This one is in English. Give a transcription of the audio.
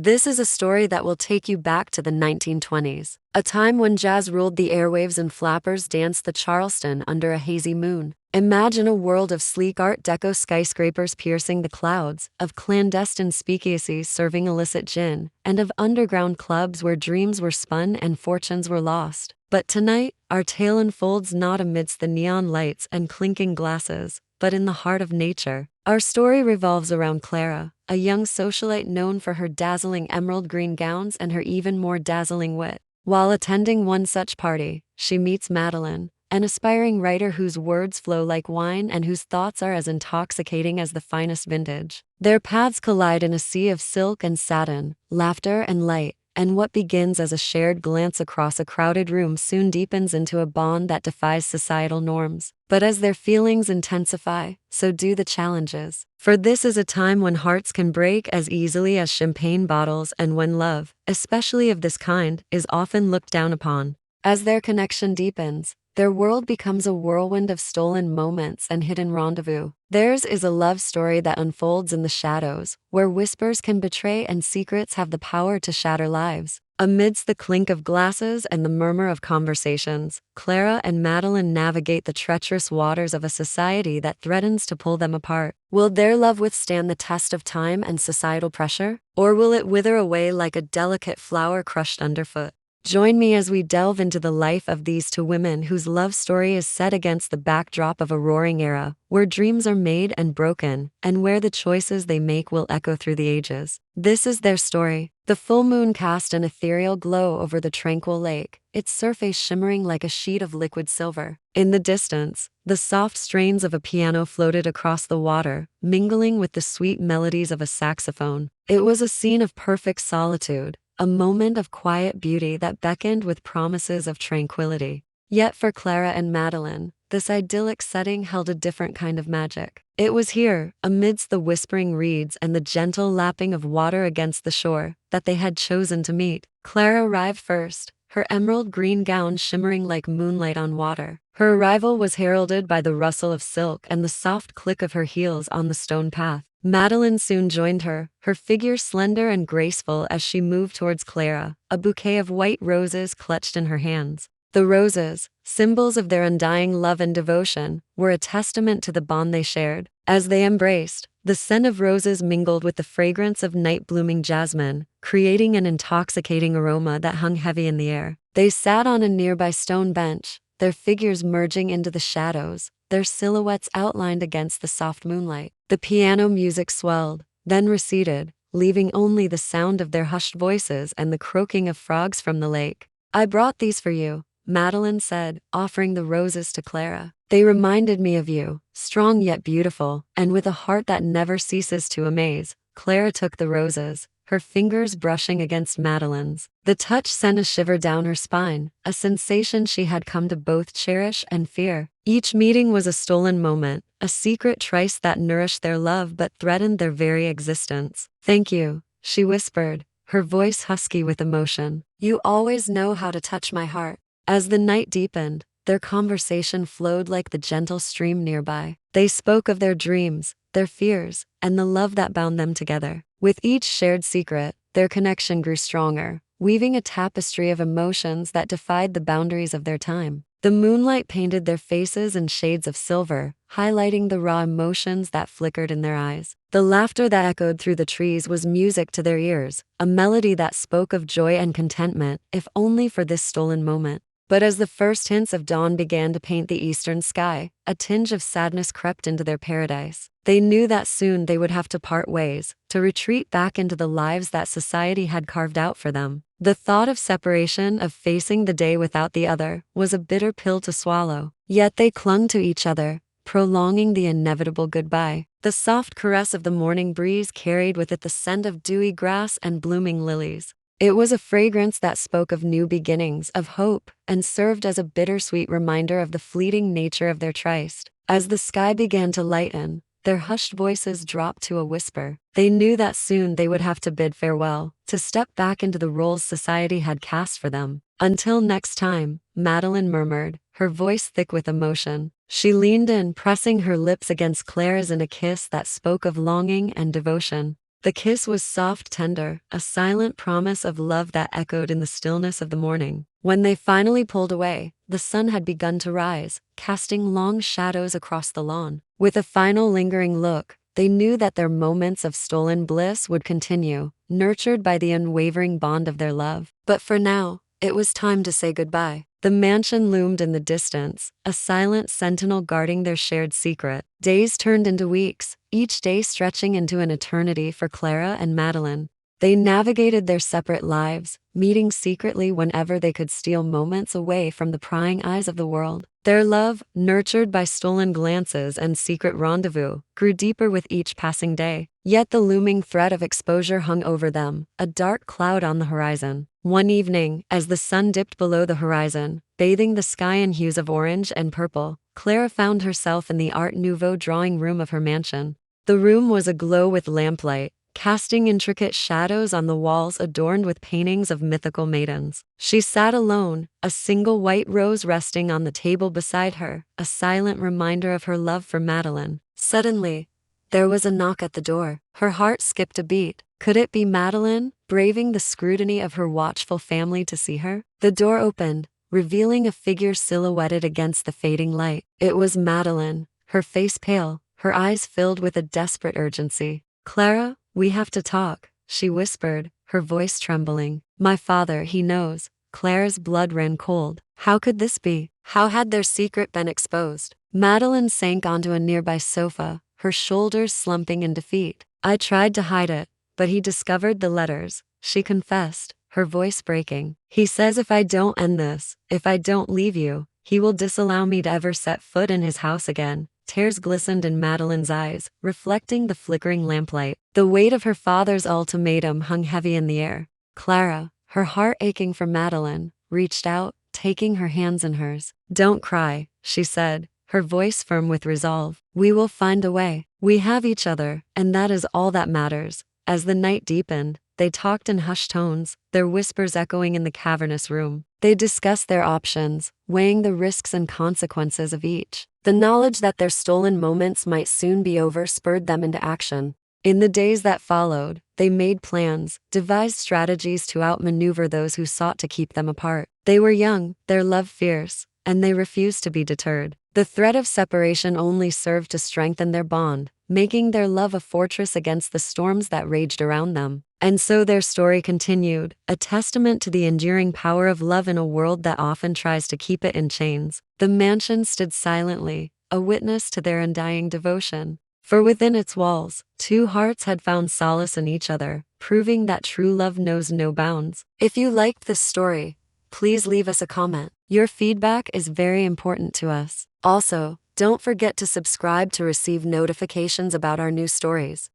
This is a story that will take you back to the 1920s, a time when jazz ruled the airwaves and flappers danced the Charleston under a hazy moon. Imagine a world of sleek Art Deco skyscrapers piercing the clouds, of clandestine speakeasies serving illicit gin, and of underground clubs where dreams were spun and fortunes were lost. But tonight, our tale unfolds not amidst the neon lights and clinking glasses, but in the heart of nature. Our story revolves around Clara, a young socialite known for her dazzling emerald green gowns and her even more dazzling wit. While attending one such party, she meets Madeline, an aspiring writer whose words flow like wine and whose thoughts are as intoxicating as the finest vintage. Their paths collide in a sea of silk and satin, laughter and light, and what begins as a shared glance across a crowded room soon deepens into a bond that defies societal norms. But as their feelings intensify, so do the challenges. For this is a time when hearts can break as easily as champagne bottles and when love, especially of this kind, is often looked down upon. As their connection deepens, their world becomes a whirlwind of stolen moments and hidden rendezvous. Theirs is a love story that unfolds in the shadows, where whispers can betray and secrets have the power to shatter lives. Amidst the clink of glasses and the murmur of conversations, Clara and Madeline navigate the treacherous waters of a society that threatens to pull them apart. Will their love withstand the test of time and societal pressure? Or will it wither away like a delicate flower crushed underfoot? Join me as we delve into the life of these two women whose love story is set against the backdrop of a roaring era, where dreams are made and broken, and where the choices they make will echo through the ages. This is their story. The full moon cast an ethereal glow over the tranquil lake, its surface shimmering like a sheet of liquid silver. In the distance, the soft strains of a piano floated across the water, mingling with the sweet melodies of a saxophone. It was a scene of perfect solitude, a moment of quiet beauty that beckoned with promises of tranquility. Yet for Clara and Madeline, this idyllic setting held a different kind of magic. It was here, amidst the whispering reeds and the gentle lapping of water against the shore, that they had chosen to meet. Clara arrived first, her emerald green gown shimmering like moonlight on water. Her arrival was heralded by the rustle of silk and the soft click of her heels on the stone path. Madeline soon joined her, her figure slender and graceful as she moved towards Clara, a bouquet of white roses clutched in her hands. The roses, symbols of their undying love and devotion, were a testament to the bond they shared. As they embraced, the scent of roses mingled with the fragrance of night-blooming jasmine, creating an intoxicating aroma that hung heavy in the air. They sat on a nearby stone bench, their figures merging into the shadows, their silhouettes outlined against the soft moonlight. The piano music swelled, then receded, leaving only the sound of their hushed voices and the croaking of frogs from the lake. "I brought these for you," Madeline said, offering the roses to Clara. "They reminded me of you, strong yet beautiful," and with a heart that never ceases to amaze, Clara took the roses, her fingers brushing against Madeline's. The touch sent a shiver down her spine, a sensation she had come to both cherish and fear. Each meeting was a stolen moment, a secret tryst that nourished their love but threatened their very existence. "Thank you," she whispered, her voice husky with emotion. "You always know how to touch my heart." As the night deepened, their conversation flowed like the gentle stream nearby. They spoke of their dreams, their fears, and the love that bound them together. With each shared secret, their connection grew stronger, weaving a tapestry of emotions that defied the boundaries of their time. The moonlight painted their faces in shades of silver, highlighting the raw emotions that flickered in their eyes. The laughter that echoed through the trees was music to their ears, a melody that spoke of joy and contentment, if only for this stolen moment. But as the first hints of dawn began to paint the eastern sky, a tinge of sadness crept into their paradise. They knew that soon they would have to part ways, to retreat back into the lives that society had carved out for them. The thought of separation, of facing the day without the other, was a bitter pill to swallow. Yet they clung to each other, prolonging the inevitable goodbye. The soft caress of the morning breeze carried with it the scent of dewy grass and blooming lilies. It was a fragrance that spoke of new beginnings, of hope, and served as a bittersweet reminder of the fleeting nature of their tryst. As the sky began to lighten, their hushed voices dropped to a whisper. They knew that soon they would have to bid farewell, to step back into the roles society had cast for them. "Until next time," Madeline murmured, her voice thick with emotion. She leaned in, pressing her lips against Clara's in a kiss that spoke of longing and devotion. The kiss was soft, tender, a silent promise of love that echoed in the stillness of the morning. When they finally pulled away, the sun had begun to rise, casting long shadows across the lawn. With a final lingering look, they knew that their moments of stolen bliss would continue, nurtured by the unwavering bond of their love. But for now, it was time to say goodbye. The mansion loomed in the distance, a silent sentinel guarding their shared secret. Days turned into weeks, each day stretching into an eternity for Clara and Madeline. They navigated their separate lives, meeting secretly whenever they could steal moments away from the prying eyes of the world. Their love, nurtured by stolen glances and secret rendezvous, grew deeper with each passing day. Yet the looming threat of exposure hung over them, a dark cloud on the horizon. One evening, as the sun dipped below the horizon, bathing the sky in hues of orange and purple, Clara found herself in the Art Nouveau drawing room of her mansion. The room was aglow with lamplight, casting intricate shadows on the walls adorned with paintings of mythical maidens. She sat alone, a single white rose resting on the table beside her, a silent reminder of her love for Madeline. Suddenly, there was a knock at the door. Her heart skipped a beat. Could it be Madeline, braving the scrutiny of her watchful family to see her? The door opened, revealing a figure silhouetted against the fading light. It was Madeline, her face pale, her eyes filled with a desperate urgency. "Clara, we have to talk," she whispered, her voice trembling. "My father, he knows." Clara's blood ran cold. How could this be? How had their secret been exposed? Madeline sank onto a nearby sofa, her shoulders slumping in defeat. "I tried to hide it, but he discovered the letters," she confessed, her voice breaking. "He says if I don't end this, if I don't leave you, he will disallow me to ever set foot in his house again." Tears glistened in Madeline's eyes, reflecting the flickering lamplight. The weight of her father's ultimatum hung heavy in the air. Clara, her heart aching for Madeline, reached out, taking her hands in hers. "Don't cry," she said, her voice firm with resolve. "We will find a way. We have each other, and that is all that matters." As the night deepened, they talked in hushed tones, their whispers echoing in the cavernous room. They discussed their options, weighing the risks and consequences of each. The knowledge that their stolen moments might soon be over spurred them into action. In the days that followed, they made plans, devised strategies to outmaneuver those who sought to keep them apart. They were young, their love fierce, and they refused to be deterred. The threat of separation only served to strengthen their bond, making their love a fortress against the storms that raged around them. And so their story continued, a testament to the enduring power of love in a world that often tries to keep it in chains. The mansion stood silently, a witness to their undying devotion. For within its walls, two hearts had found solace in each other, proving that true love knows no bounds. If you liked this story, please leave us a comment. Your feedback is very important to us. Also, don't forget to subscribe to receive notifications about our new stories.